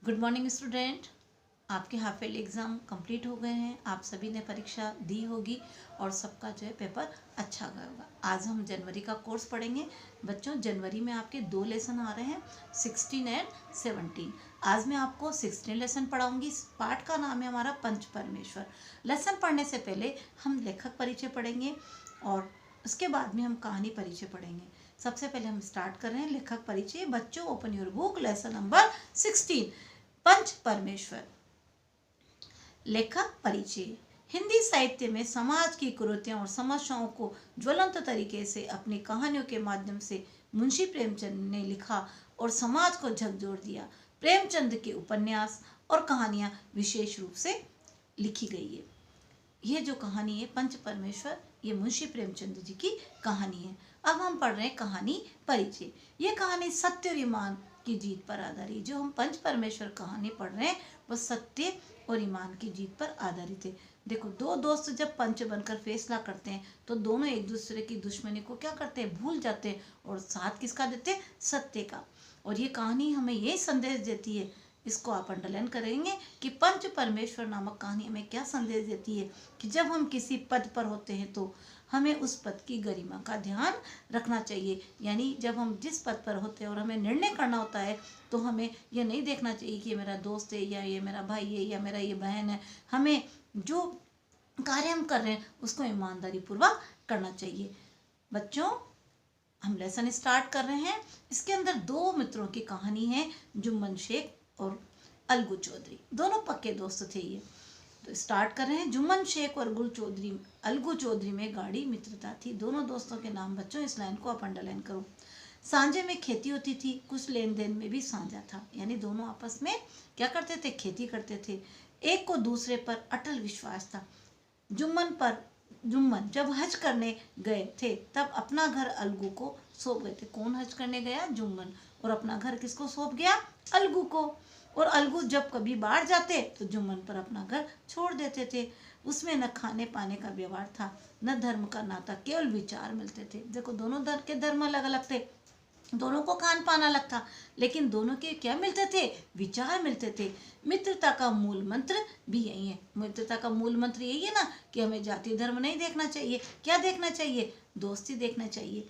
Good morning student. आपके half yearly exam complete हो गए हैं। आप सभी ने परीक्षा दी होगी और सबका जो है पेपर अच्छा गया होगा। आज हम जनवरी का कोर्स पढ़ेंगे। बच्चों, जनवरी में आपके 2 लेसन आ रहे हैं, 16 एंड 17। आज मैं आपको 16 लेसन पढ़ाऊंगी। इस पाठ का नाम है हमारा पंच परमेश्वर। लेसन पढ़ने से पहले हम लेखक परिचय पढ़ेंगे और उसके बाद में हम कहानी परिचय पढ़ेंगे। सबसे पहले हम स्टार्ट कर रहे हैं लेखक परिचय। बच्चों, open your book, lesson number 16, पंच परमेश्वर। लेखक परिचय। हिंदी साहित्य में समाज की कुरीतियों और समस्याओं को ज्वलंत तरीके से अपनी कहानियों के माध्यम से मुंशी प्रेमचंद ने लिखा और समाज को झकझोर दिया। प्रेमचंद के उपन्यास और कहानियां विशेष रूप से लिखी गई है। ये जो कहानी है पंच परमेश्वर, ये मुंशी प्रेमचंद जी की कहानी है। अब हम पढ़ रहे हैं कहानी परिचय। ये कहानी सत्य और ईमान की जीत पर आधारित। जो हम पंच परमेश्वर कहानी पढ़ रहे हैं वो सत्य और ईमान की जीत पर आधारित है। देखो, दो दोस्त जब पंच बनकर फैसला करते हैं तो दोनों एक दूसरे की दुश्मनी को क्या करते हैं, भूल जाते हैं और साथ किसका देते हैं, सत्य का। और ये कहानी हमें ये संदेश देती है, इसको आप अंडरलाइन करेंगे कि पंच परमेश्वर नामक कहानी हमें क्या संदेश देती है कि जब हम किसी पद पर होते हैं तो हमें उस पद की गरिमा का ध्यान रखना चाहिए। यानी जब हम जिस पद पर होते हैं और हमें निर्णय करना होता है तो हमें ये नहीं देखना चाहिए कि ये मेरा दोस्त है या ये मेरा भाई है या मेरा ये बहन है। हमें जो कार्य हम कर रहे हैं उसको ईमानदारी पूर्वक करना चाहिए। बच्चों, हम लेसन स्टार्ट कर रहे हैं। इसके अंदर 2 मित्रों की कहानी है, जुम्मन शेख और अलगू चौधरी। दोनों पक्के दोस्त थे ये। तो स्टार्ट कर रहे हैं। जुम्मन शेख और अलगू चौधरी में गाढ़ी मित्रता थी। दोनों दोस्तों के नाम बच्चों, इस लाइन को आप अंडरलाइन करो। सांझे में खेती होती थी, कुछ लेन देन में भी साझा था। यानी दोनों आपस में क्या करते थे, खेती करते थे। एक को दूसरे पर अटल विश्वास था। जुम्मन जब हज करने गए थे तब अपना घर अलगू को सौंप गए थे। कौन हज करने गया, जुम्मन, और अपना घर किसको सौंप गया, अलगू को। और अलगू जब कभी बाहर जाते तो जुम्मन पर अपना घर छोड़ देते थे। उसमें न खाने पाने का व्यवहार था, न धर्म का नाता, केवल विचार मिलते थे। देखो, दोनों के धर्म अलग अलग थे, दोनों को खान पान अलग था, लेकिन दोनों के क्या मिलते थे, विचार मिलते थे। मित्रता का मूल मंत्र भी यही है। मित्रता का मूल मंत्र यही है ना कि हमें जाति धर्म नहीं देखना चाहिए। क्या देखना चाहिए, दोस्ती देखना चाहिए।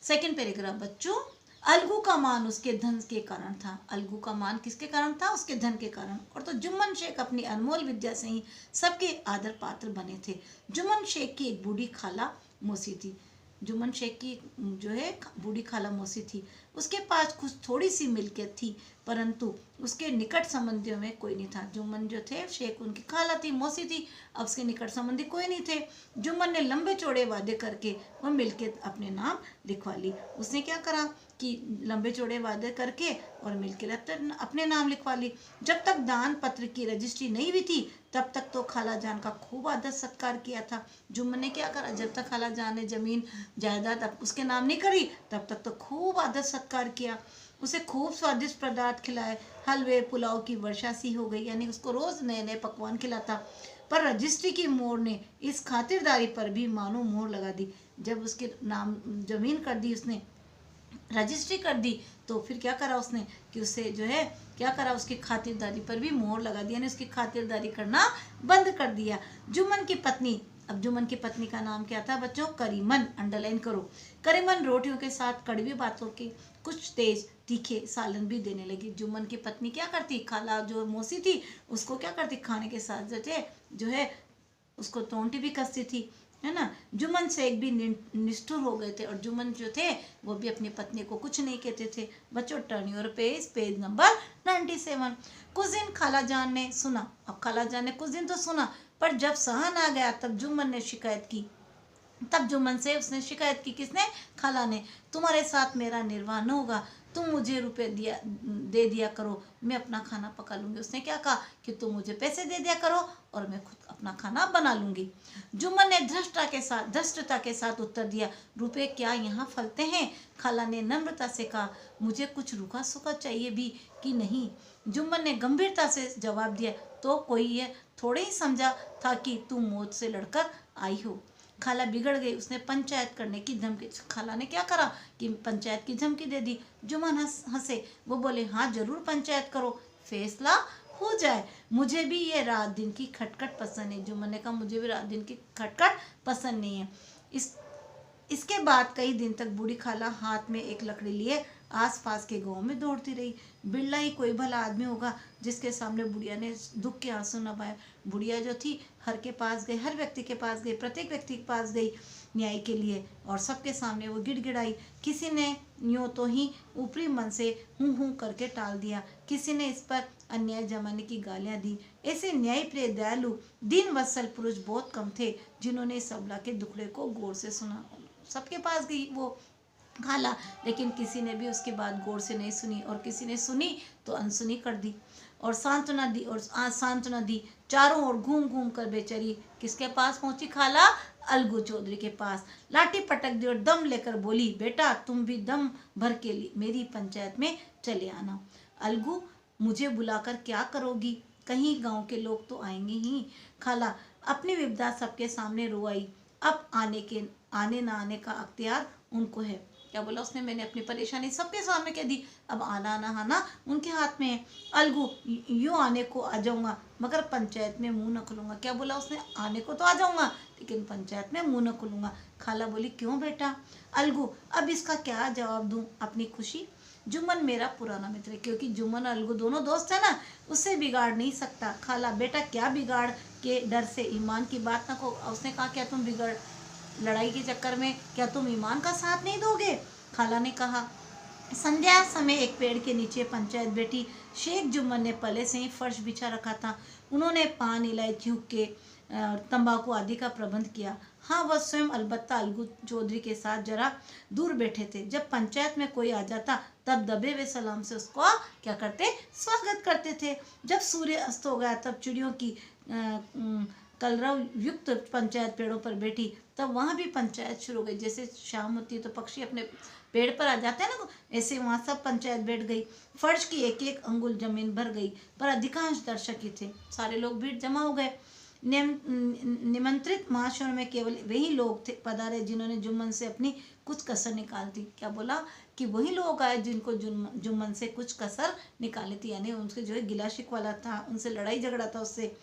सेकंड पैराग्राफ बच्चों, अलगू का मान उसके धन के कारण था। अलगू का मान किसके कारण था, उसके धन के कारण। और तो जुम्मन शेख अपनी अनमोल विद्या से ही सबके आदर पात्र बने थे। जुम्मन शेख की एक बूढ़ी खाला मौसी थी। जुम्मन शेख की जो है बूढ़ी खाला मौसी थी। उसके पास कुछ थोड़ी सी मिल्कियत थी, परंतु उसके निकट संबंधियों में कोई नहीं था। जुम्मन जो थे शेख, उनकी खाला थी, मौसी थी, अब उसके निकट संबंधी कोई नहीं थे। जुम्मन ने लंबे चौड़े वादे करके वह मिल्कियत अपने नाम लिखवा ली। उसने क्या करा कि लंबे चौड़े वादे करके और मिल्कियत अपने नाम लिखवा ली। जब तक दान पत्र की रजिस्ट्री नहीं हुई थी तब तक तो खाला जान का खूब आदर सत्कार किया था। जुम्मन ने क्या करा, जब तक खाला जान ने जमीन जायदाद उसके नाम नहीं करी तब तक तो खूब आदर सत्कार किया। उसे खूब स्वादिष्ट पदार्थ खिलाए, हलवे पुलाव की वर्षा सी हो गई। यानी उसको रोज नए नए पकवान खिलाता। पर रजिस्ट्री की मोहर ने इस खातिरदारी पर भी मानो मोहर लगा दी। जब उसके नाम जमीन कर दी, उसने रजिस्ट्री कर दी, तो फिर क्या करा उसने कि उसे जो है क्या करा, उसकी खातिरदारी पर भी मोहर लगा दी। यानी उसकी खातिरदारी करना बंद कर दिया। जुम्मन की पत्नी, अब जुम्मन की पत्नी का नाम क्या था बच्चों, करीमन, अंडरलाइन करो। करीमन रोटियों के साथ कड़वी बातों के कुछ तेज तीखे सालन भी देने लगी। जुम्मन की पत्नी क्या करती, खाला जो मौसी थी, उसको क्या करती, खाने के साथ जो है उसको तोंटी भी कसती थी, है ना। जुम्मन शेख भी निष्ठुर हो गए थे और जुम्मन जो थे वो भी अपनी पत्नी को कुछ नहीं कहते थे। बच्चों, टर्न योर पेज नंबर 97। कुछ दिन खाला जान ने सुना। अब खाला जान ने कुछ दिन तो सुना, पर जब सहन आ गया तब जुम्मन ने शिकायत की। तब जुम्मन से उसने शिकायत की, किसने, खाला ने। तुम्हारे साथ मेरा निर्वाह न होगा, तुम मुझे रुपए दे दिया करो, मैं अपना खाना पका लूंगी। उसने क्या कहा कि तुम मुझे पैसे दे दिया करो और मैं खुद अपना खाना बना लूंगी। जुम्मन ने धृष्टता के साथ उत्तर दिया, रुपए क्या यहाँ फलते हैं। खाला ने नम्रता से कहा, मुझे कुछ रुका सूखा चाहिए भी कि नहीं। जुम्मन ने गंभीरता से जवाब दिया, तो कोई ये थोड़े ही समझा था कि तुम मौत से लड़कर आई हो। खाला बिगड़ गई, उसने पंचायत करने की धमकी। खाला ने क्या करा कि पंचायत की धमकी दे दी। जुम्मन हंसे, वो बोले, हाँ जरूर पंचायत करो, फैसला हो जाए। मुझे भी ये रात दिन की खटखट पसंद है। जुम्मन ने कहा मुझे भी रात दिन की खटखट पसंद नहीं है। इसके बाद कई दिन तक बूढ़ी खाला हाथ में एक लकड़ी लिए आसपास के गांव में दौड़ती रही। बिरला ही कोई भला आदमी होगा जिसके सामने बुढ़िया ने दुख के आंसू न बहाए। बुढ़िया जो थी हर के पास गई, हर व्यक्ति के पास गई, प्रत्येक व्यक्ति के पास गई न्याय के लिए, और सबके सामने वो गिड़गिड़ाई। किसी ने यूं तो ही ऊपरी मन से हूं हूं करके टाल दिया, किसी ने इस पर अन्याय जमाने की गालियां दी। ऐसे न्याय प्रिय दयालु दीन वत्सल पुरुष बहुत कम थे जिन्होंने इस अबला के दुखड़े को गौर से सुना। सबके पास गई वो खाला, लेकिन किसी ने भी उसकी बात गौर से नहीं सुनी, और किसी ने सुनी तो अनसुनी कर दी और सांत्वना दी। चारों ओर घूम घूम कर बेचारी किसके पास पहुंची? खाला अलगू चौधरी के पास। लाठी पटक दी और दम लेकर बोली, बेटा तुम भी दम भर के लिए मेरी पंचायत में चले आना। अलगू, मुझे बुलाकर क्या करोगी? कहीं गांव के लोग तो आएंगे ही। खाला अपनी विपदा सबके सामने रो आई। अब आने ना आने का अख्तियार उनको है। क्या बोला उसने? मैंने अपनी परेशानी सबके सामने कह दी, अब आना ना आना उनके हाथ में है। अलगू, यूं आने को आ जाऊंगा मगर पंचायत में मुंह न खुलूंगा। क्या बोला उसने? आने को तो आ जाऊंगा लेकिन पंचायत में मुंह न खुलूंगा। खाला बोली, क्यों बेटा? अलगू, अब इसका क्या जवाब दूं? अपनी खुशी? जुम्मन मेरा पुराना मित्र है, क्योंकि जुम्मन और अलगू दोनों दोस्त है ना, उससे बिगाड़ नहीं सकता। खाला, बेटा क्या बिगाड़ के डर से? ईमान की बात ना को। उसने कहा, क्या तुम बिगड़ लड़ाई के चक्कर में क्या तुम ईमान का साथ नहीं दोगे? खाला ने कहा। संध्या समय एक पेड़ के नीचे पंचायत बैठी। शेख जुम्मन ने पहले से ही फर्श बिछा रखा था। उन्होंने पान, इलायची, हुक्के, तंबाकू आदि का प्रबंध किया। हाँ, वह स्वयं अलबत्ता अलगू चौधरी के साथ जरा दूर बैठे थे। जब पंचायत में कोई आ जाता तब दबे हुए सलाम से उसको क्या करते? स्वागत करते थे। जब सूर्य अस्त हो गया तब चिड़ियों की कलरव युक्त पंचायत पेड़ों पर बैठी। तब वहाँ भी पंचायत शुरू हो गई। जैसे शाम होती है तो पक्षी अपने पेड़ पर आ जाते हैं ना, ऐसे वहाँ सब पंचायत बैठ गई। फर्श की एक एक अंगुल जमीन भर गई, पर अधिकांश दर्शक ही थे। सारे लोग भीड़ जमा हो गए। निमंत्रित महाशयों में केवल वही लोग थे पधारे जिन्होंने जुम्मन से अपनी कुछ कसर निकाल दी। क्या बोला? कि वही लोग आए जिनको जुम्मन से कुछ कसर निकाली थी, यानी उनसे जो है गिला शिकवा था, उनसे लड़ाई झगड़ा था उससे।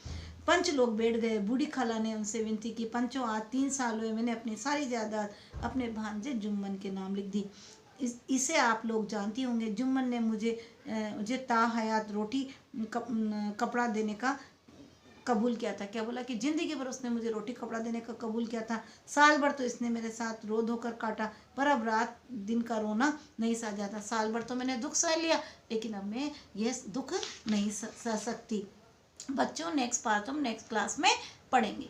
पंच लोग बैठ गए। बूढ़ी खाला ने उनसे विनती की, पंचों आज 3 साल हुए मैंने अपनी सारी जायदाद अपने भांजे जुम्मन के नाम लिख दी। इसे आप लोग जानती होंगे। जुम्मन ने मुझे ताहयात रोटी कपड़ा देने का कबूल किया था। क्या बोला? कि जिंदगी भर उसने मुझे रोटी कपड़ा देने का कबूल किया था। साल भर तो इसने मेरे साथ रो धोकर काटा, पर अब रात दिन का रोना नहीं सहा जाता। साल भर तो मैंने दुख सह लिया, लेकिन अब मैं यह दुख नहीं सह सकती। बच्चों, नेक्स्ट पार्ट हम नेक्स्ट क्लास में पढ़ेंगे।